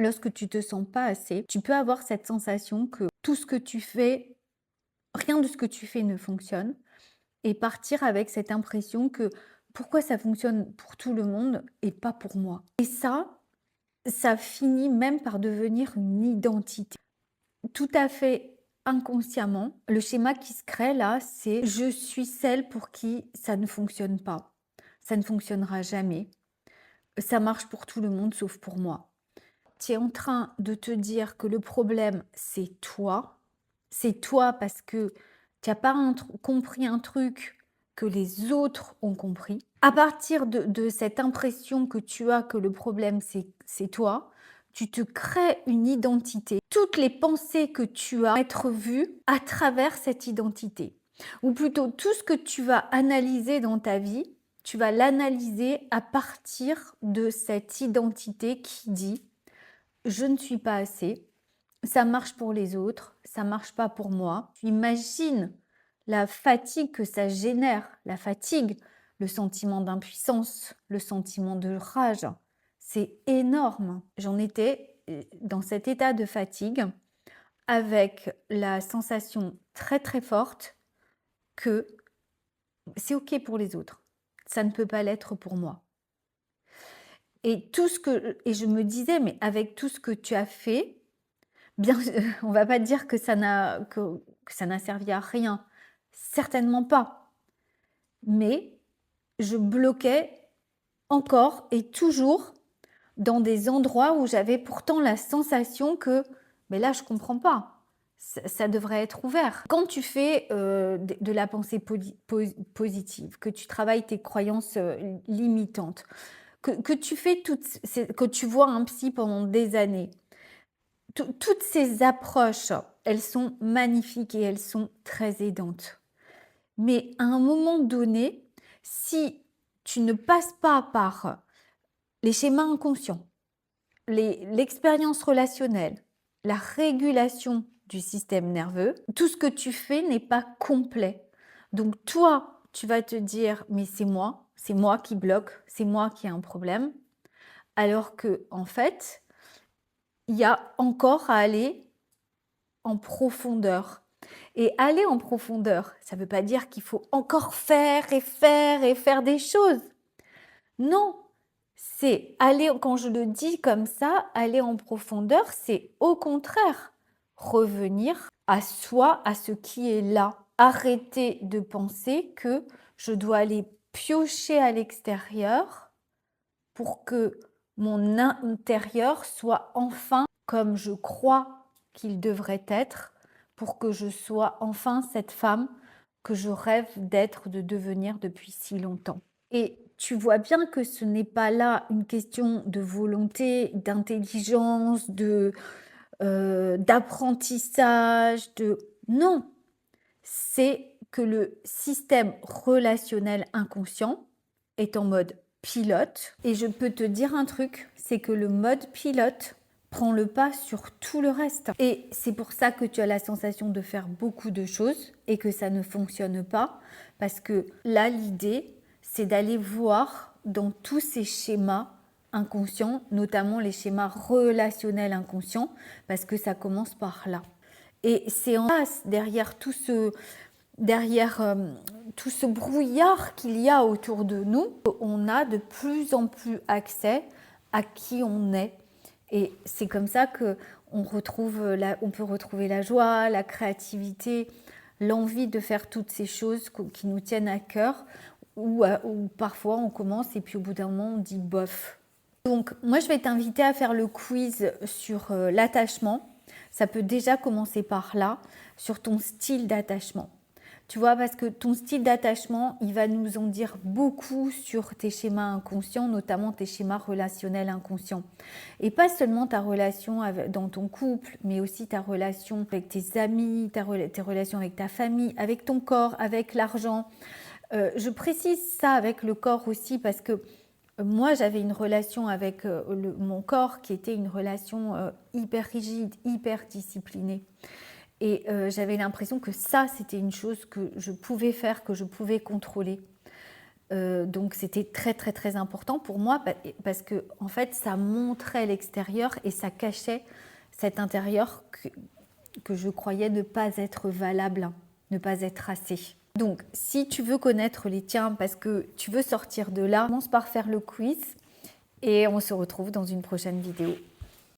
Lorsque tu te sens pas assez, tu peux avoir cette sensation que tout ce que tu fais, rien de ce que tu fais ne fonctionne et partir avec cette impression que pourquoi ça fonctionne pour tout le monde et pas pour moi. Et ça finit même par devenir une identité. Tout à fait inconsciemment, le schéma qui se crée là, c'est je suis celle pour qui ça ne fonctionne pas. Ça ne fonctionnera jamais. Ça marche pour tout le monde sauf pour moi. Tu es en train de te dire que le problème, c'est toi. C'est toi parce que tu n'as pas compris un truc que les autres ont compris. À partir de cette impression que tu as que le problème, c'est toi, tu te crées une identité. Toutes les pensées que tu as être vues à travers cette identité. Ou plutôt, tout ce que tu vas analyser dans ta vie, tu vas l'analyser à partir de cette identité qui dit je ne suis pas assez, ça marche pour les autres, ça marche pas pour moi. Tu imagines la fatigue que ça génère, la fatigue, le sentiment d'impuissance, le sentiment de rage. C'est énorme. J'en étais dans cet état de fatigue avec la sensation très très forte que c'est OK pour les autres. Ça ne peut pas l'être pour moi. Et je me disais, mais avec tout ce que tu as fait, bien, on va pas dire que que ça n'a servi à rien, certainement pas. Mais je bloquais encore et toujours dans des endroits où j'avais pourtant la sensation que, mais là, je comprends pas. Ça devrait être ouvert. Quand tu fais de la pensée positive, que tu travailles tes croyances limitantes, que tu fais que tu vois un psy pendant des années, toutes ces approches, elles sont magnifiques et elles sont très aidantes. Mais à un moment donné, si tu ne passes pas par les schémas inconscients, l'expérience relationnelle, la régulation du système nerveux, tout ce que tu fais n'est pas complet. Donc toi, tu vas te dire, mais c'est moi qui bloque, c'est moi qui ai un problème. Alors que, en fait, il y a encore à aller en profondeur. Et aller en profondeur, ça ne veut pas dire qu'il faut encore faire et faire et faire des choses. Non, c'est aller, quand je le dis comme ça, aller en profondeur, c'est au contraire revenir à soi, à ce qui est là. Arrêter de penser que je dois aller piocher à l'extérieur pour que mon intérieur soit enfin comme je crois qu'il devrait être, pour que je sois enfin cette femme que je rêve d'être, de devenir depuis si longtemps. Et tu vois bien que ce n'est pas là une question de volonté, d'intelligence, d'apprentissage, de... Non, c'est que le système relationnel inconscient est en mode pilote. Et je peux te dire un truc, c'est que le mode pilote prend le pas sur tout le reste. Et c'est pour ça que tu as la sensation de faire beaucoup de choses et que ça ne fonctionne pas. Parce que là, l'idée, c'est d'aller voir dans tous ces schémas inconscients, notamment les schémas relationnels inconscients, parce que ça commence par là. Et c'est en face, derrière tout ce brouillard qu'il y a autour de nous, on a de plus en plus accès à qui on est. Et c'est comme ça que on peut retrouver la joie, la créativité, l'envie de faire toutes ces choses qui nous tiennent à cœur, ou parfois on commence et puis au bout d'un moment on dit bof. Donc moi je vais t'inviter à faire le quiz sur l'attachement. Ça peut déjà commencer par là, sur ton style d'attachement. Tu vois, parce que ton style d'attachement, il va nous en dire beaucoup sur tes schémas inconscients, notamment tes schémas relationnels inconscients. Et pas seulement ta relation dans ton couple, mais aussi ta relation avec tes amis, tes relations avec ta famille, avec ton corps, avec l'argent. Je précise ça avec le corps aussi parce que moi, j'avais une relation avec mon corps qui était une relation hyper rigide, hyper disciplinée. Et j'avais l'impression que ça, c'était une chose que je pouvais faire, que je pouvais contrôler. Donc c'était très très très important pour moi parce que en fait ça montrait l'extérieur et ça cachait cet intérieur que je croyais ne pas être valable, ne pas être assez. Donc si tu veux connaître les tiens parce que tu veux sortir de là, commence par faire le quiz et on se retrouve dans une prochaine vidéo.